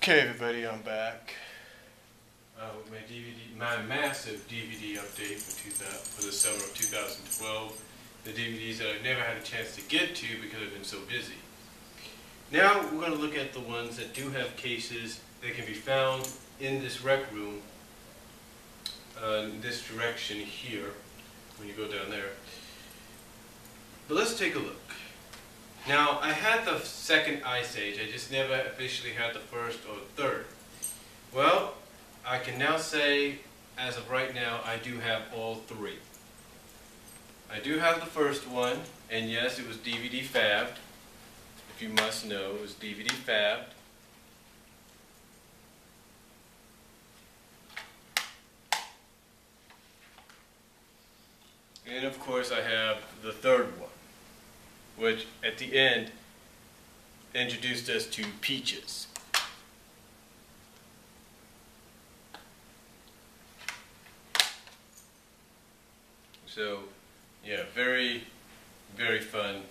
Okay, everybody, I'm back with my massive DVD update for the summer of 2012. The DVDs that I've never had a chance to get to because I've been so busy. Now we're going to look at the ones that do have cases that can be found in this rec room, in this direction here, when you go down there. But let's take a look. Now, I had the second Ice Age, I just never officially had the first or third. Well, I can now say, as of right now, I do have all three. I do have the first one, and yes, it was DVD fabbed. If you must know, it was DVD fabbed. And of course I have the third one, which at the end introduced us to Peaches. So, yeah, very, very fun.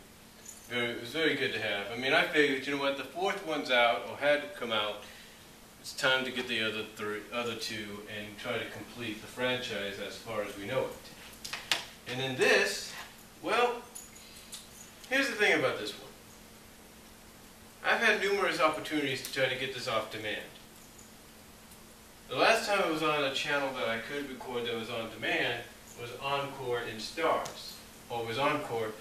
It was very good to have. I mean, I figured, you know what, the fourth one's out, or had to come out. It's time to get the other two and try to complete the franchise as far as we know it. And then this, well, here's the thing about this one. I've had numerous opportunities to try to get this off demand. The last time it was on a channel that I could record that was on demand was Encore in Stars. Or it was Encore,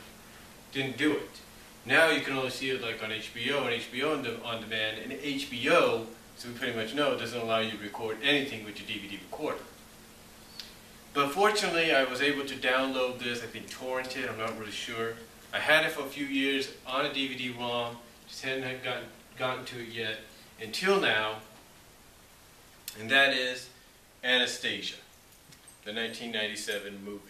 didn't do it. Now you can only see it like on HBO, and HBO on demand, and HBO, so we pretty much know, doesn't allow you to record anything with your DVD recorder. But fortunately, I was able to download this, I think torrent it, I'm not really sure. I had it for a few years on a DVD-ROM, just hadn't gotten to it yet until now, and that is Anastasia, the 1997 movie.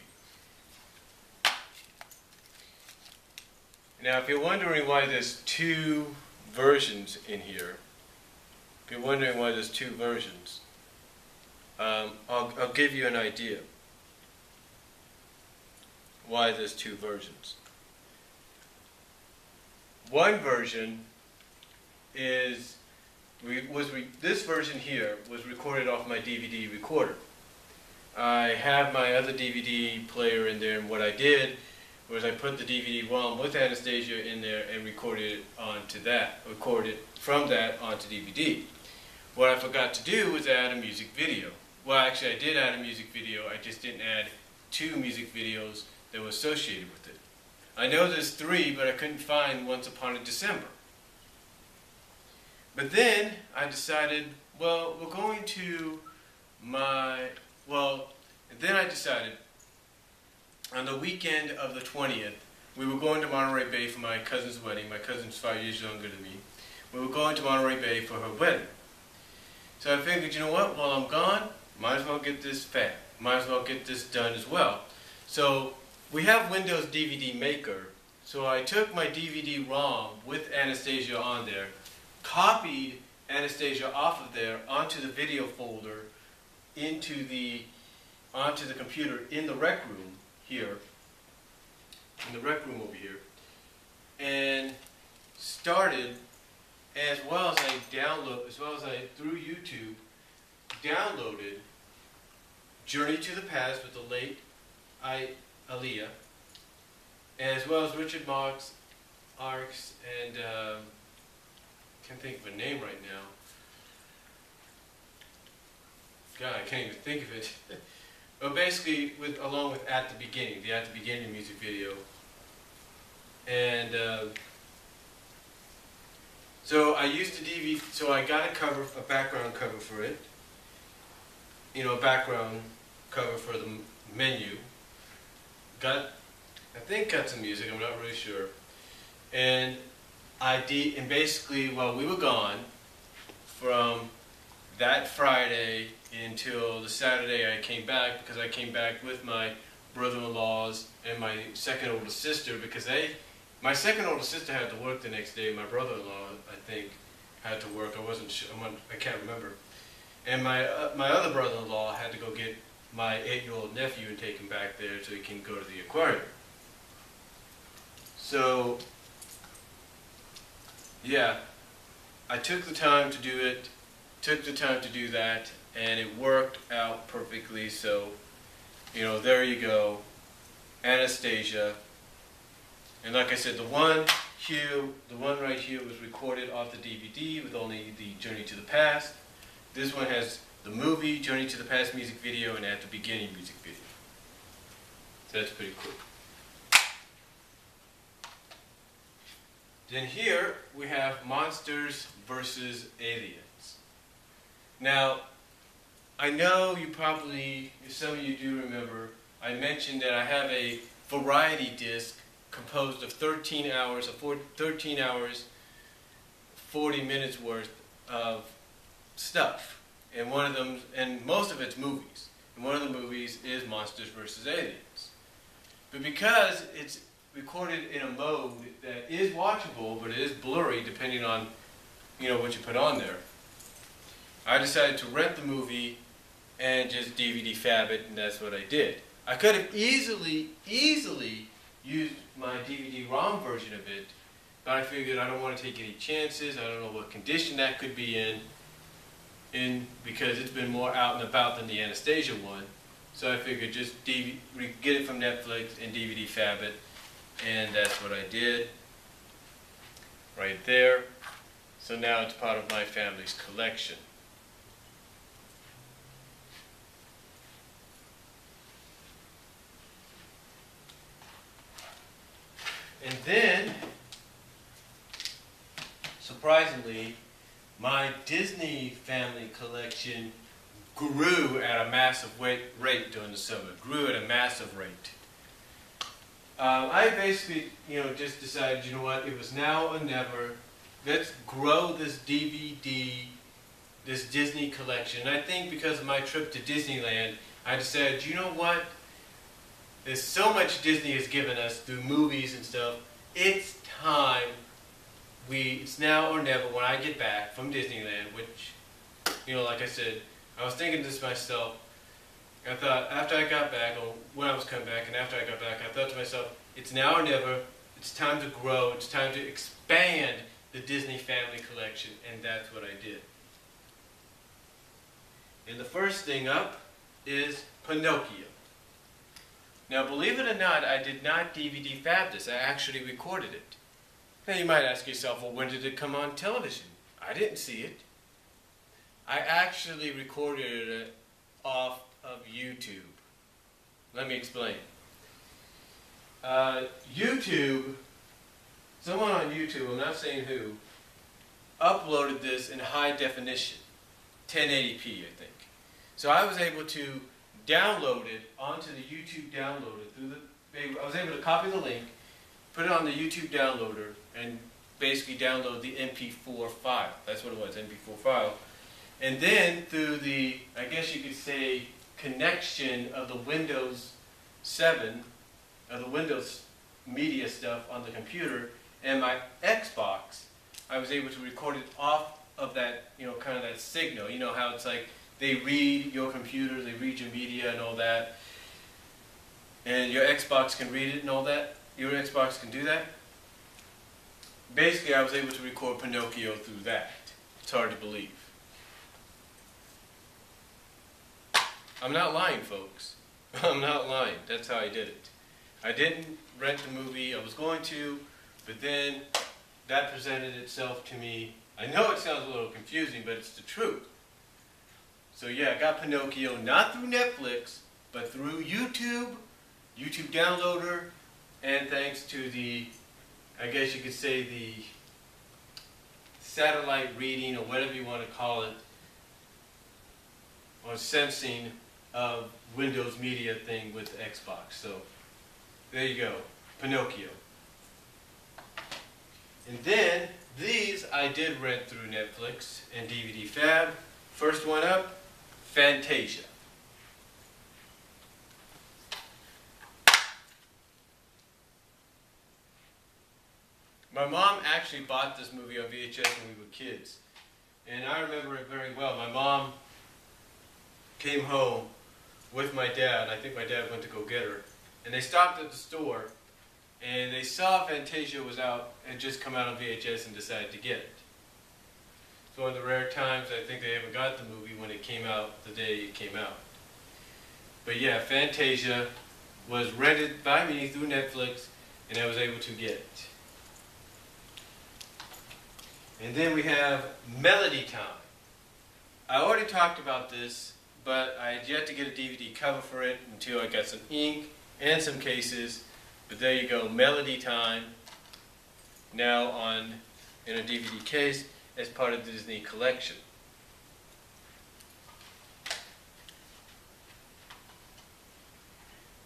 Now, if you're wondering why there's two versions in here, I'll give you an idea why there's two versions. One version is, this version here was recorded off my DVD recorder. I have my other DVD player in there, and what I did was I put the DVD-ROM with Anastasia in there and recorded from that onto DVD. What I forgot to do was add a music video. Well, actually I did add a music video, I just didn't add two music videos that were associated with it. I know there's three, but I couldn't find Once Upon a December. But then I decided, well, we're going to then I decided on the weekend of the 20th, we were going to Monterey Bay for my cousin's wedding. My cousin's 5 years younger than me. We were going to Monterey Bay for her wedding. So I figured, you know what, while I'm gone, might as well get this fab. Might as well get this done as well. So we have Windows DVD Maker. So I took my DVD-ROM with Anastasia on there, copied Anastasia off of there onto the video folder, onto the computer in the rec room here, in the rec room over here, and started, as well as I through YouTube downloaded Journey to the Past with the late Aaliyah, as well as Richard Marx and can't think of a name right now. God, I can't even think of it. But basically, along with At the Beginning music video. And so I used the DVD, so I got a background cover for it. You know, a background cover for the menu. I think got some music, I'm not really sure. And basically, while we were gone, from that Friday until the Saturday I came back, because I came back with my brother-in-laws and my second oldest sister, because my second oldest sister had to work the next day. My brother-in-law, I think, had to work. I wasn't sure. I can't remember. And my other brother-in-law had to go get my 8-year-old nephew and take him back there so he can go to the aquarium. So, yeah, I took the time to do it took the time to do that, and it worked out perfectly. So, you know, there you go, Anastasia. And like I said, the one right here was recorded off the DVD with only the Journey to the Past. This one has the movie, Journey to the Past music video, and at the beginning music video. So that's pretty cool. Then here we have Monsters vs. Aliens. Now, I know you probably, some of you do remember, I mentioned that I have a variety disc composed of 13 hours, 40 minutes worth of stuff. And one of them, and most of it's movies. And one of the movies is Monsters vs. Aliens. But because it's recorded in a mode that is watchable, but it is blurry depending on, you know, what you put on there, I decided to rent the movie and just DVD fab it, and that's what I did. I could have easily used my DVD-ROM version of it, but I figured I don't want to take any chances. I don't know what condition that could be in because it's been more out and about than the Anastasia one. So I figured just get it from Netflix and DVD fab it, and that's what I did right there. So now it's part of my family's collection. And then, surprisingly, my Disney family collection grew at a massive rate during the summer. Grew at a massive rate. I basically, just decided, you know what, it was now or never. Let's grow this DVD, this Disney collection. And I think because of my trip to Disneyland, I decided, you know what? There's so much Disney has given us through movies and stuff. It's time. It's now or never when I get back from Disneyland, which, like I said, I was thinking this myself. I thought after I got back, or when I was coming back, and after I got back, I thought to myself, it's now or never. It's time to grow. It's time to expand the Disney family collection, and that's what I did. And the first thing up is Pinocchio. Now, believe it or not, I did not DVD fab this. I actually recorded it. Now, you might ask yourself, well, when did it come on television? I didn't see it. I actually recorded it off of YouTube. Let me explain. YouTube, someone on YouTube, I'm not saying who, uploaded this in high definition, 1080p, I think. So I was able to download it onto the YouTube downloader I was able to copy the link, put it on the YouTube downloader, and basically download the MP4 file. That's what it was, MP4 file. And then through the, I guess you could say, connection of the Windows 7, of the Windows media stuff on the computer, and my Xbox, I was able to record it off of that, kind of that signal. You know how it's like, they read your computer, they read your media and all that. And your Xbox can read it and all that. Your Xbox can do that. Basically, I was able to record Pinocchio through that. It's hard to believe. I'm not lying, folks. I'm not lying. That's how I did it. I didn't rent the movie. I was going to, but then that presented itself to me. I know it sounds a little confusing, but it's the truth. So yeah, I got Pinocchio not through Netflix, but through YouTube downloader, and thanks to the, I guess you could say, the satellite reading, or whatever you want to call it, or sensing of Windows Media thing with Xbox. So there you go, Pinocchio. And then these I did rent through Netflix and DVD fab. First one up, Fantasia. My mom actually bought this movie on VHS when we were kids. And I remember it very well. My mom came home with my dad. I think my dad went to go get her. And they stopped at the store, and they saw Fantasia was out, had just come out on VHS, and decided to get it. one of the rare times I think they ever got the movie when it came out the day it came out. But yeah, Fantasia was rented by me through Netflix, and I was able to get it. And then we have Melody Time. I already talked about this, but I had yet to get a DVD cover for it until I got some ink and some cases. But there you go, Melody Time, now in a DVD case as part of the Disney collection.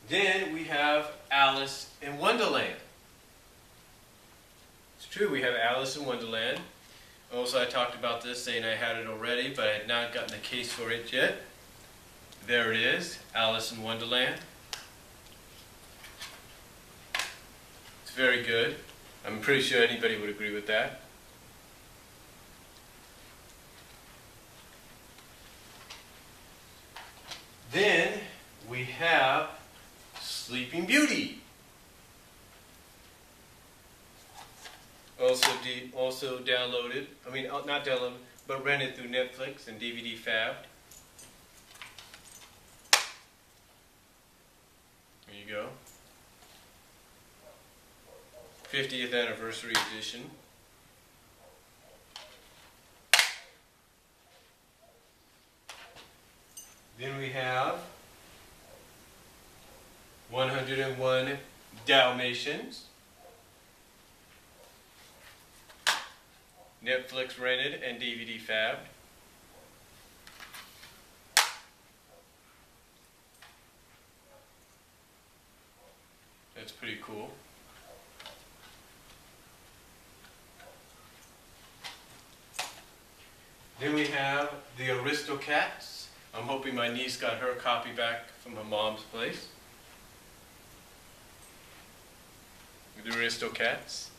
Then we have Alice in Wonderland. It's true, we have Alice in Wonderland. Also, I talked about this, saying I had it already, but I had not gotten a case for it yet. There it is, Alice in Wonderland. It's very good. I'm pretty sure anybody would agree with that. Then we have Sleeping Beauty. Also downloaded, not downloaded, but rented through Netflix and DVD Fabbed. There you go. 50th anniversary edition. Then we have 101 Dalmatians. Netflix rented and DVD Fabbed. That's pretty cool. Then we have the Aristocats. I'm hoping my niece got her copy back from her mom's place. The Aristocats.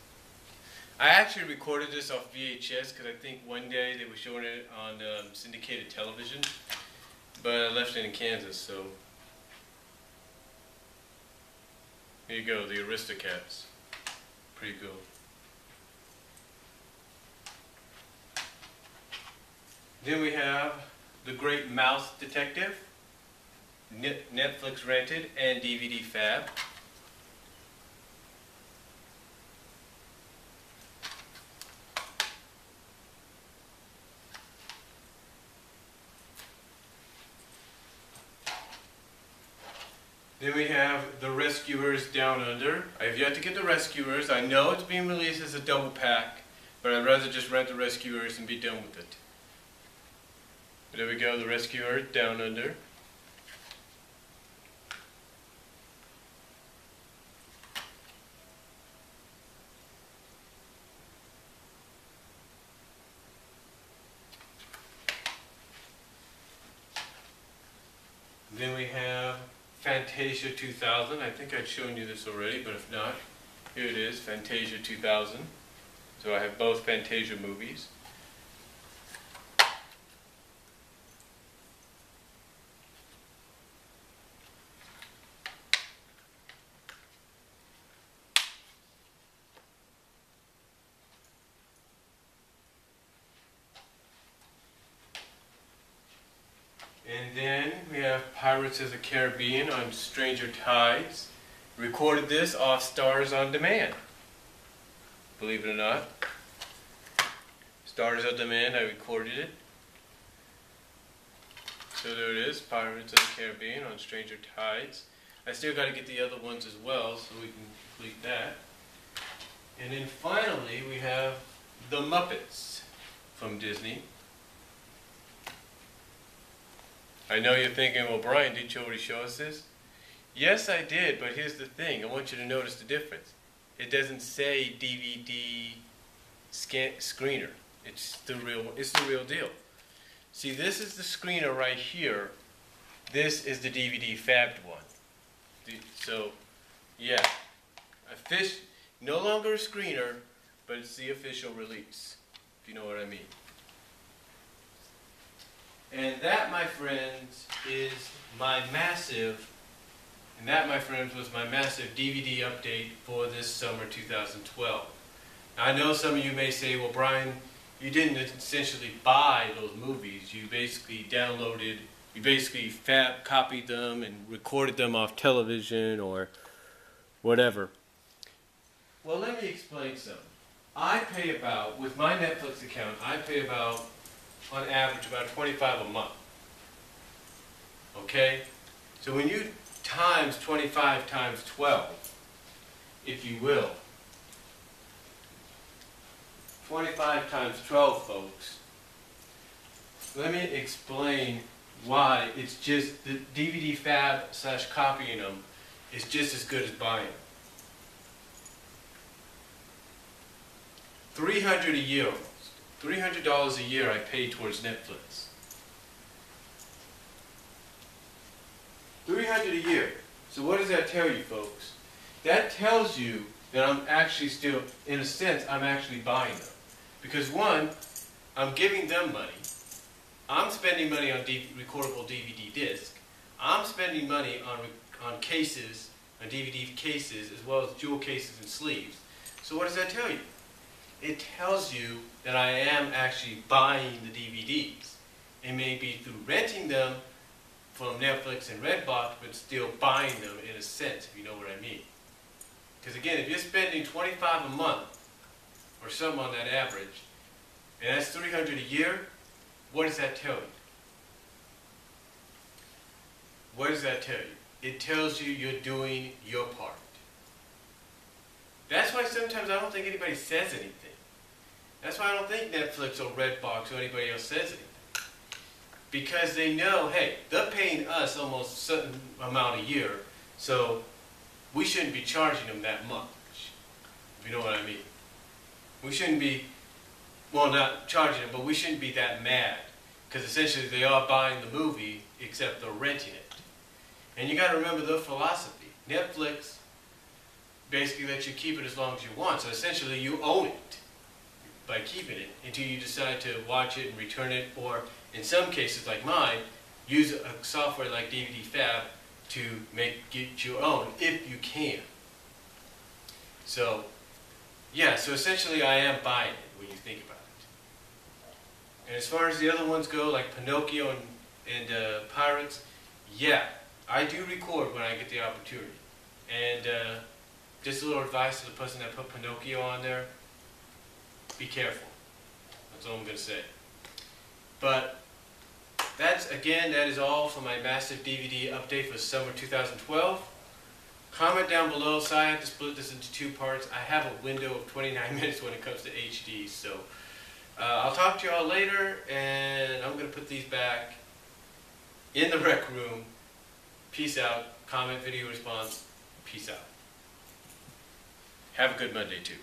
I actually recorded this off VHS because I think one day they were showing it on syndicated television, but I left it in Kansas, so here you go, the Aristocats. Pretty cool. Then we have The Great Mouse Detective, Netflix rented and DVD Fabbed. Then we have The Rescuers Down Under. I have yet to get The Rescuers. I know it's being released as a double pack, but I'd rather just rent The Rescuers and be done with it. But there we go, The Rescuer Down Under. Then we have Fantasia 2000. I think I'd shown you this already, but if not, here it is, Fantasia 2000. So I have both Fantasia movies. And then we have Pirates of the Caribbean on Stranger Tides. Recorded this off Stars on Demand. Believe it or not. Stars on Demand, I recorded it. So there it is, Pirates of the Caribbean on Stranger Tides. I still got to get the other ones as well, so we can complete that. And then finally, we have The Muppets from Disney. I know you're thinking, well, Brian, didn't you already show us this? Yes, I did, but here's the thing. I want you to notice the difference. It doesn't say DVD screener. It's the real deal. See, this is the screener right here. This is the DVD fabbed one. So, yeah. No longer a screener, but it's the official release, if you know what I mean. And that, my friends, was my massive DVD update for this summer 2012. Now, I know some of you may say, well, Brian, you didn't essentially buy those movies. You basically downloaded, you basically copied them and recorded them off television or whatever. Well, let me explain something. I pay about, with my Netflix account, I pay about, on average, about $25 a month. Okay? So when you times 25 times 12, if you will, 25 times 12, folks, let me explain why it's just, the DVD fab / copying them is just as good as buying them. $300 a year almost. $300 a year I pay towards Netflix. $300 a year. So what does that tell you, folks? That tells you that I'm actually still, in a sense, I'm actually buying them. Because one, I'm giving them money. I'm spending money on recordable DVD disc. I'm spending money on cases, on DVD cases, as well as jewel cases and sleeves. So what does that tell you? It tells you that I am actually buying the DVDs. It may be through renting them from Netflix and Redbox, but still buying them in a sense, if you know what I mean. Because again, if you're spending $25 a month, or something on that average, and that's $300 a year, what does that tell you? What does that tell you? It tells you you're doing your part. That's why sometimes I don't think anybody says anything. That's why I don't think Netflix or Redbox or anybody else says anything. Because they know, hey, they're paying us almost a certain amount a year, so we shouldn't be charging them that much, if you know what I mean. We shouldn't be, well, not charging them, but we shouldn't be that mad. Because essentially they are buying the movie, except they're renting it. And you got to remember their philosophy. Netflix basically lets you keep it as long as you want. So essentially you own it by keeping it until you decide to watch it and return it, or in some cases like mine, use a software like DVD Fab to get your own if you can. So yeah, so essentially I am buying it when you think about it. And as far as the other ones go, like Pinocchio and Pirates, yeah, I do record when I get the opportunity. And just a little advice to the person that put Pinocchio on there, be careful. That's all I'm going to say. But that is all for my massive DVD update for summer 2012. Comment down below, so I have to split this into two parts. I have a window of 29 minutes when it comes to HD, so I'll talk to you all later, and I'm going to put these back in the rec room. Peace out. Comment, video response. Peace out. Have a good Monday, too.